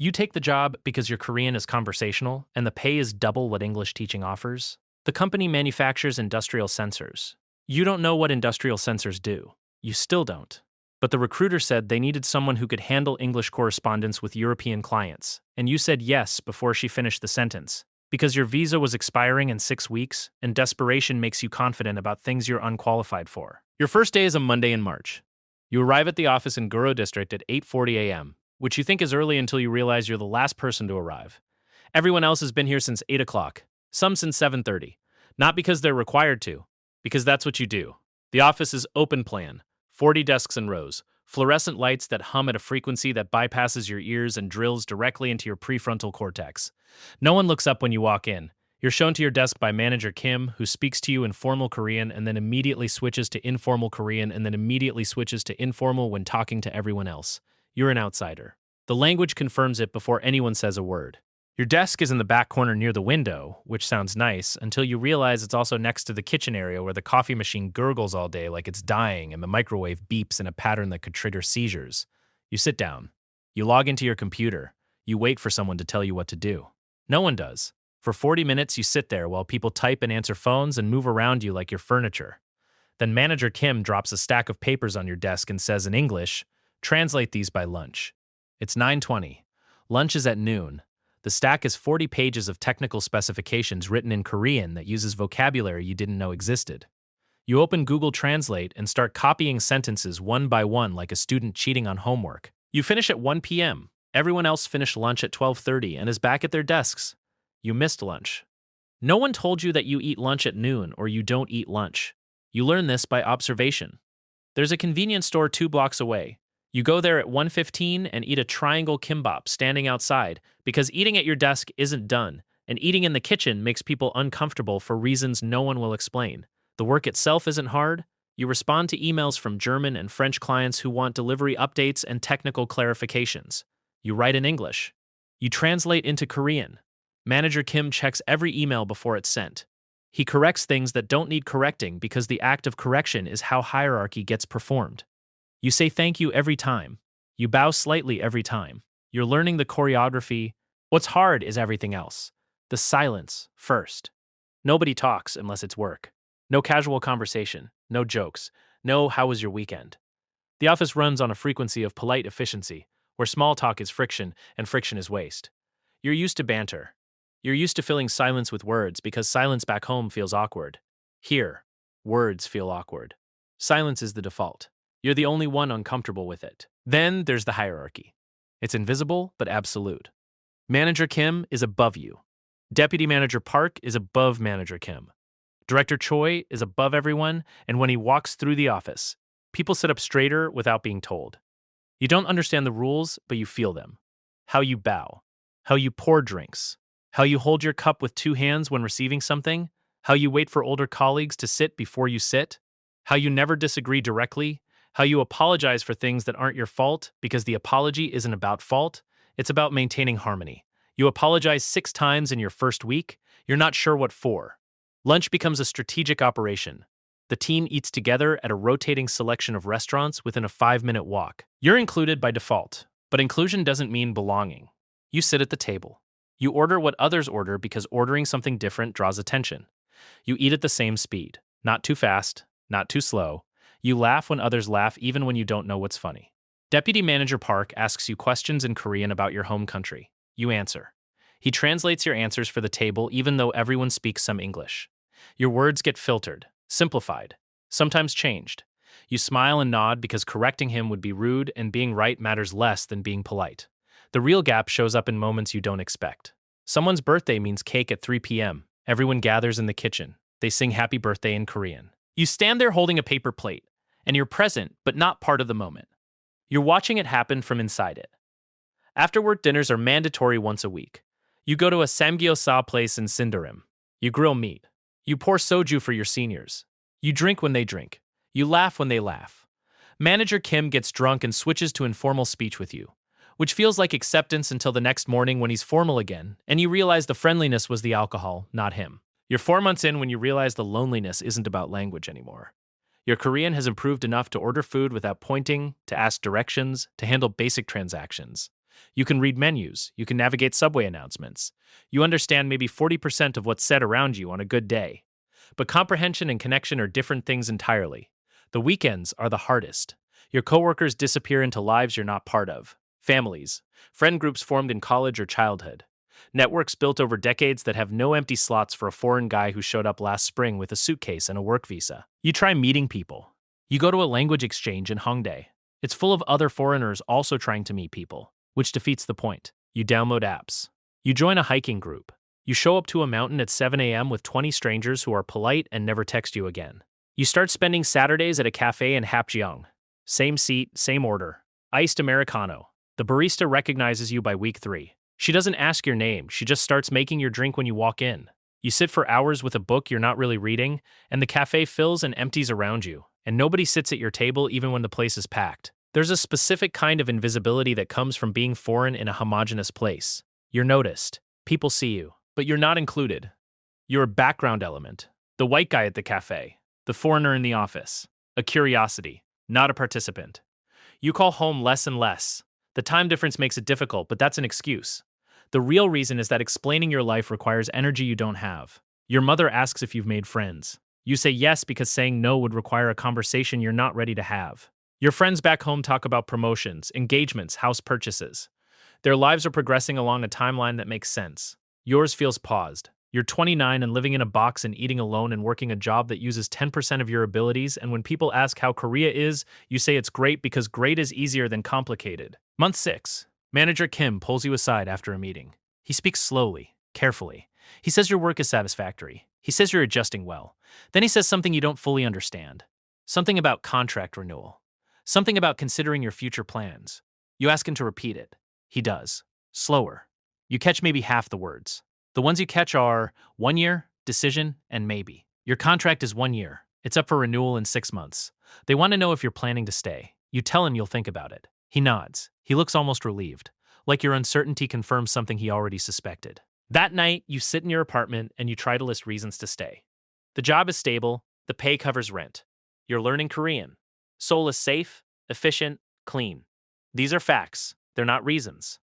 You take the job because your Korean is conversational and the pay is double what English teaching offers. The company manufactures industrial sensors. You don't know what industrial sensors do. You still don't. But the recruiter said they needed someone who could handle English correspondence with European clients, and you said yes before she finished the sentence. Because your visa was expiring in 6 weeks, and desperation makes you confident about things you're unqualified for. Your first day is a Monday in March. You arrive at the office in Guro District at 8:40 a.m., which you think is early until you realize you're the last person to arrive. Everyone else has been here since 8 o'clock, some since 7:30. Not because they're required to, because that's what you do. The office is open plan, 40 desks in rows, fluorescent lights that hum at a frequency that bypasses your ears and drills directly into your prefrontal cortex. No one looks up when you walk in. You're shown to your desk by manager Kim, who speaks to you in formal Korean and then immediately switches to informal Korean and then immediately switches to informal when talking to everyone else. You're an outsider. The language confirms it before anyone says a word. Your desk is in the back corner near the window, which sounds nice, until you realize it's also next to the kitchen area where the coffee machine gurgles all day like it's dying and the microwave beeps in a pattern that could trigger seizures. You sit down. You log into your computer. You wait for someone to tell you what to do. No one does. For 40 minutes, you sit there while people type and answer phones and move around you like you're furniture. Then manager Kim drops a stack of papers on your desk and says in English, "Translate these by lunch." It's 9:20. Lunch is at noon. The stack is 40 pages of technical specifications written in Korean that uses vocabulary you didn't know existed. You open Google Translate and start copying sentences one by one like a student cheating on homework. You finish at 1 p.m. Everyone else finished lunch at 12:30 and is back at their desks. You missed lunch. No one told you that you eat lunch at noon or you don't eat lunch. You learn this by observation. There's a convenience store 2 blocks away. You go there at 1:15 and eat a triangle kimbap standing outside because eating at your desk isn't done, and eating in the kitchen makes people uncomfortable for reasons no one will explain. The work itself isn't hard. You respond to emails from German and French clients who want delivery updates and technical clarifications. You write in English. You translate into Korean. Manager Kim checks every email before it's sent. He corrects things that don't need correcting because the act of correction is how hierarchy gets performed. You say thank you every time. You bow slightly every time. You're learning the choreography. What's hard is everything else. The silence first. Nobody talks unless it's work. No casual conversation. No jokes. No "how was your weekend?" The office runs on a frequency of polite efficiency, where small talk is friction and friction is waste. You're used to banter. You're used to filling silence with words because silence back home feels awkward. Here, words feel awkward. Silence is the default. You're the only one uncomfortable with it. Then there's the hierarchy. It's invisible, but absolute. Manager Kim is above you. Deputy Manager Park is above Manager Kim. Director Choi is above everyone, and when he walks through the office, people sit up straighter without being told. You don't understand the rules, but you feel them. How you bow. How you pour drinks. How you hold your cup with 2 hands when receiving something. How you wait for older colleagues to sit before you sit. How you never disagree directly. How you apologize for things that aren't your fault because the apology isn't about fault, it's about maintaining harmony. You apologize 6 times in your first week, you're not sure what for. Lunch becomes a strategic operation. The team eats together at a rotating selection of restaurants within a 5-minute walk. You're included by default, but inclusion doesn't mean belonging. You sit at the table. You order what others order because ordering something different draws attention. You eat at the same speed, not too fast, not too slow. You laugh when others laugh even when you don't know what's funny. Deputy Manager Park asks you questions in Korean about your home country. You answer. He translates your answers for the table even though everyone speaks some English. Your words get filtered, simplified, sometimes changed. You smile and nod because correcting him would be rude and being right matters less than being polite. The real gap shows up in moments you don't expect. Someone's birthday means cake at 3 p.m. Everyone gathers in the kitchen. They sing happy birthday in Korean. You stand there holding a paper plate, and you're present but not part of the moment. You're watching it happen from inside it. After-work dinners are mandatory once a week. You go to a samgyeopsal place in Sindarim. You grill meat. You pour soju for your seniors. You drink when they drink. You laugh when they laugh. Manager Kim gets drunk and switches to informal speech with you, which feels like acceptance until the next morning when he's formal again, and you realize the friendliness was the alcohol, not him. You're 4 months in when you realize the loneliness isn't about language anymore. Your Korean has improved enough to order food without pointing, to ask directions, to handle basic transactions. You can read menus, you can navigate subway announcements. You understand maybe 40% of what's said around you on a good day. But comprehension and connection are different things entirely. The weekends are the hardest. Your coworkers disappear into lives you're not part of. Families, friend groups formed in college or childhood. Networks built over decades that have no empty slots for a foreign guy who showed up last spring with a suitcase and a work visa. You try meeting people. You go to a language exchange in Hongdae. It's full of other foreigners also trying to meet people, which defeats the point. You download apps. You join a hiking group. You show up to a mountain at 7 a.m. with 20 strangers who are polite and never text you again. You start spending Saturdays at a cafe in Hapjeong. Same seat, same order. Iced Americano. The barista recognizes you by week 3. She doesn't ask your name, she just starts making your drink when you walk in. You sit for hours with a book you're not really reading, and the cafe fills and empties around you, and nobody sits at your table even when the place is packed. There's a specific kind of invisibility that comes from being foreign in a homogeneous place. You're noticed. People see you. But you're not included. You're a background element. The white guy at the cafe. The foreigner in the office. A curiosity, not a participant. You call home less and less. The time difference makes it difficult, but that's an excuse. The real reason is that explaining your life requires energy you don't have. Your mother asks if you've made friends. You say yes because saying no would require a conversation you're not ready to have. Your friends back home talk about promotions, engagements, house purchases. Their lives are progressing along a timeline that makes sense. Yours feels paused. You're 29 and living in a box and eating alone and working a job that uses 10% of your abilities, and when people ask how Korea is, you say it's great because great is easier than complicated. Month 6. Manager Kim pulls you aside after a meeting. He speaks slowly, carefully. He says your work is satisfactory. He says you're adjusting well. Then he says something you don't fully understand. Something about contract renewal. Something about considering your future plans. You ask him to repeat it. He does. Slower. You catch maybe half the words. The ones you catch are 1 year, decision, and maybe. Your contract is 1 year. It's up for renewal in 6 months. They want to know if you're planning to stay. You tell him you'll think about it. He nods. He looks almost relieved, like your uncertainty confirms something he already suspected. That night, you sit in your apartment and you try to list reasons to stay. The job is stable. The pay covers rent. You're learning Korean. Seoul is safe, efficient, clean. These are facts. They're not reasons.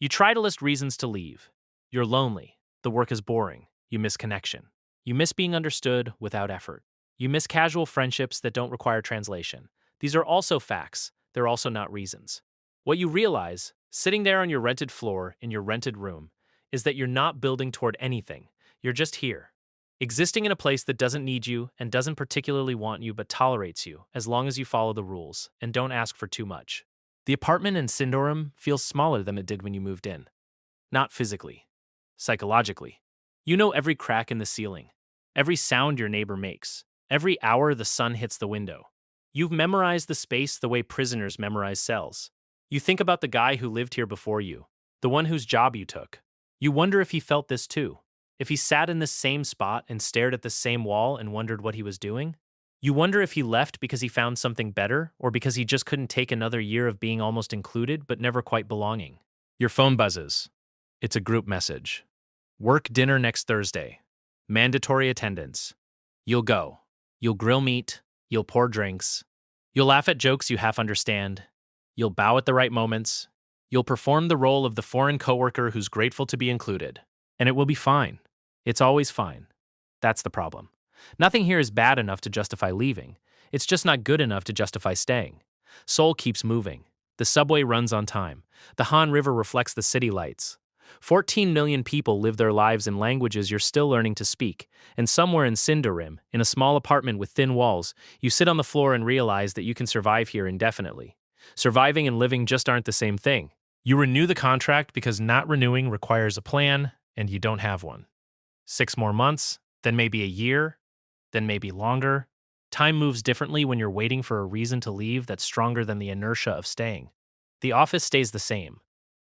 You try to list reasons to leave. You're lonely. The work is boring. You miss connection. You miss being understood without effort. You miss casual friendships that don't require translation. These are also facts. They're also not reasons. What you realize, sitting there on your rented floor in your rented room, is that you're not building toward anything. You're just here, existing in a place that doesn't need you and doesn't particularly want you but tolerates you as long as you follow the rules and don't ask for too much. The apartment in Sindorim feels smaller than it did when you moved in. Not physically. Psychologically. You know every crack in the ceiling, every sound your neighbor makes, every hour the sun hits the window. You've memorized the space the way prisoners memorize cells. You think about the guy who lived here before you, the one whose job you took. You wonder if he felt this too, if he sat in this same spot and stared at the same wall and wondered what he was doing. You wonder if he left because he found something better or because he just couldn't take another year of being almost included but never quite belonging. Your phone buzzes. It's a group message. Work dinner next Thursday. Mandatory attendance. You'll go. You'll grill meat. You'll pour drinks. You'll laugh at jokes you half understand. You'll bow at the right moments. You'll perform the role of the foreign coworker who's grateful to be included. And it will be fine. It's always fine. That's the problem. Nothing here is bad enough to justify leaving. It's just not good enough to justify staying. Seoul keeps moving. The subway runs on time. The Han River reflects the city lights. 14 million people live their lives in languages you're still learning to speak, and somewhere in Sindorim, in a small apartment with thin walls, you sit on the floor and realize that you can survive here indefinitely. Surviving and living just aren't the same thing. You renew the contract because not renewing requires a plan, and you don't have one. 6 more months, then maybe a year, then maybe longer. Time moves differently when you're waiting for a reason to leave that's stronger than the inertia of staying. The office stays the same.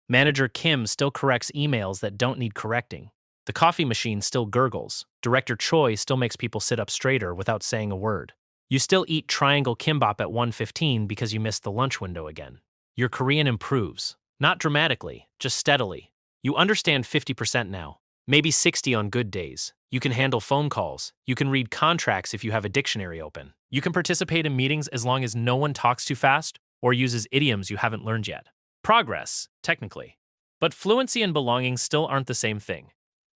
Manager Kim still corrects emails that don't need correcting. The coffee machine still gurgles. Director Choi still makes people sit up straighter without saying a word. You still eat triangle kimbap at 1:15 because you missed the lunch window again. Your Korean improves. Not dramatically, just steadily. You understand 50% now, maybe 60 on good days. You can handle phone calls. You can read contracts if you have a dictionary open. You can participate in meetings as long as no one talks too fast or uses idioms you haven't learned yet. Progress, technically. But fluency and belonging still aren't the same thing.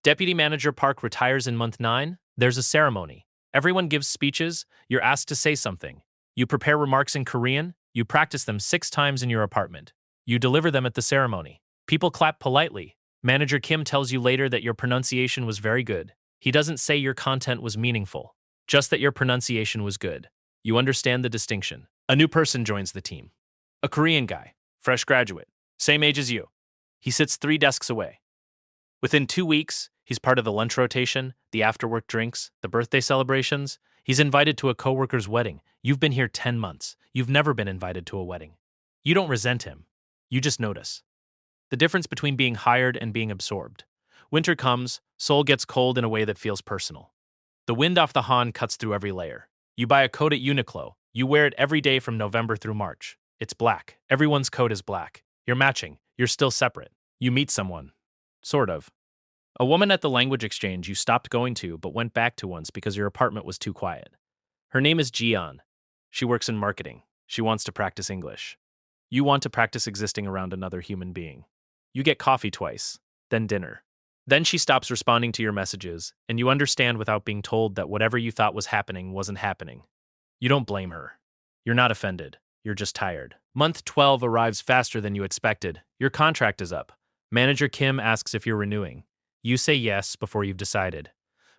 Deputy Manager Park retires in month 9. There's a ceremony. Everyone gives speeches. You're asked to say something. You prepare remarks in Korean. You practice them 6 times in your apartment. You deliver them at the ceremony. People clap politely. Manager Kim tells you later that your pronunciation was very good. He doesn't say your content was meaningful, just that your pronunciation was good. You understand the distinction. A new person joins the team. A Korean guy, fresh graduate, same age as you. He sits 3 desks away. Within 2 weeks, he's part of the lunch rotation, the after-work drinks, the birthday celebrations. He's invited to a coworker's wedding. You've been here 10 months. You've never been invited to a wedding. You don't resent him. You just notice. The difference between being hired and being absorbed. Winter comes, Seoul gets cold in a way that feels personal. The wind off the Han cuts through every layer. You buy a coat at Uniqlo. You wear it every day from November through March. It's black. Everyone's coat is black. You're matching. You're still separate. You meet someone. Sort of. A woman at the language exchange you stopped going to but went back to once because your apartment was too quiet. Her name is Jian. She works in marketing. She wants to practice English. You want to practice existing around another human being. You get coffee twice, then dinner. Then she stops responding to your messages, and you understand without being told that whatever you thought was happening wasn't happening. You don't blame her. You're not offended. You're just tired. Month 12 arrives faster than you expected. Your contract is up. Manager Kim asks if you're renewing. You say yes before you've decided.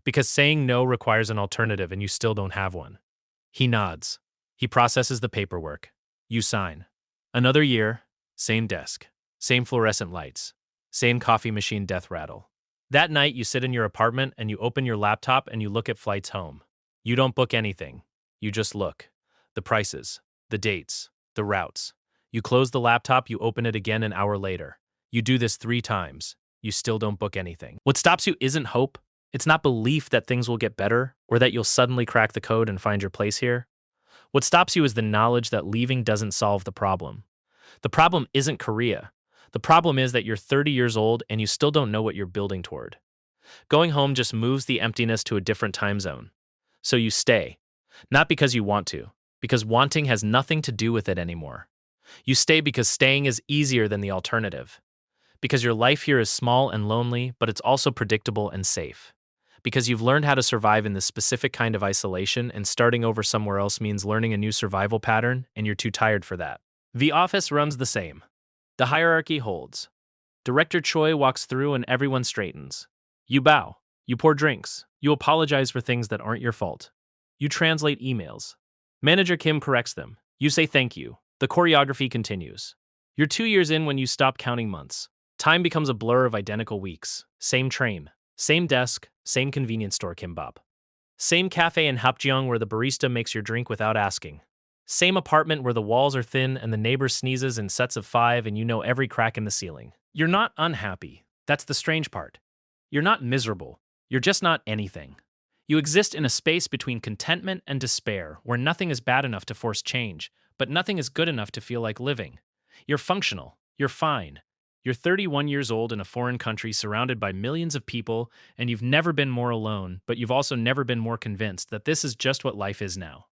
Because saying no requires an alternative and you still don't have one. He nods. He processes the paperwork. You sign. Another year, same desk, same fluorescent lights, same coffee machine death rattle. That night, you sit in your apartment and you open your laptop and you look at flights home. You don't book anything. You just look. The prices, the dates, the routes. You close the laptop, you open it again an hour later. You do this 3 times. You still don't book anything. What stops you isn't hope. It's not belief that things will get better or that you'll suddenly crack the code and find your place here. What stops you is the knowledge that leaving doesn't solve the problem. The problem isn't Korea. The problem is that you're 30 years old and you still don't know what you're building toward. Going home just moves the emptiness to a different time zone. So you stay. Not because you want to, because wanting has nothing to do with it anymore. You stay because staying is easier than the alternative. Because your life here is small and lonely, but it's also predictable and safe. Because you've learned how to survive in this specific kind of isolation, and starting over somewhere else means learning a new survival pattern, and you're too tired for that. The office runs the same. The hierarchy holds. Director Choi walks through and everyone straightens. You bow. You pour drinks. You apologize for things that aren't your fault. You translate emails. Manager Kim corrects them. You say thank you. The choreography continues. You're 2 years in when you stop counting months. Time becomes a blur of identical weeks. Same train. Same desk. Same convenience store kimbap. Same cafe in Hapjeong where the barista makes your drink without asking. Same apartment where the walls are thin and the neighbor sneezes in sets of 5 and you know every crack in the ceiling. You're not unhappy. That's the strange part. You're not miserable. You're just not anything. You exist in a space between contentment and despair where nothing is bad enough to force change, but nothing is good enough to feel like living. You're functional. You're fine. You're 31 years old in a foreign country surrounded by millions of people, and you've never been more alone, but you've also never been more convinced that this is just what life is now.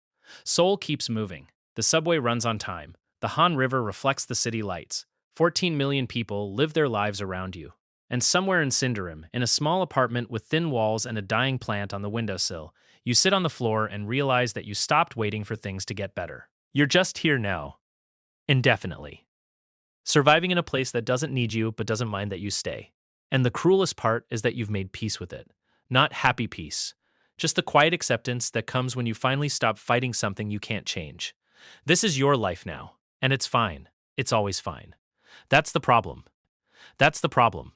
Seoul keeps moving. The subway runs on time. The Han River reflects the city lights. 14 million people live their lives around you. And somewhere in Sindarim, in a small apartment with thin walls and a dying plant on the windowsill, you sit on the floor and realize that you stopped waiting for things to get better. You're just here now. Indefinitely. Surviving in a place that doesn't need you but doesn't mind that you stay. And the cruelest part is that you've made peace with it. Not happy peace. Just the quiet acceptance that comes when you finally stop fighting something you can't change. This is your life now, and it's fine. It's always fine. That's the problem. That's the problem.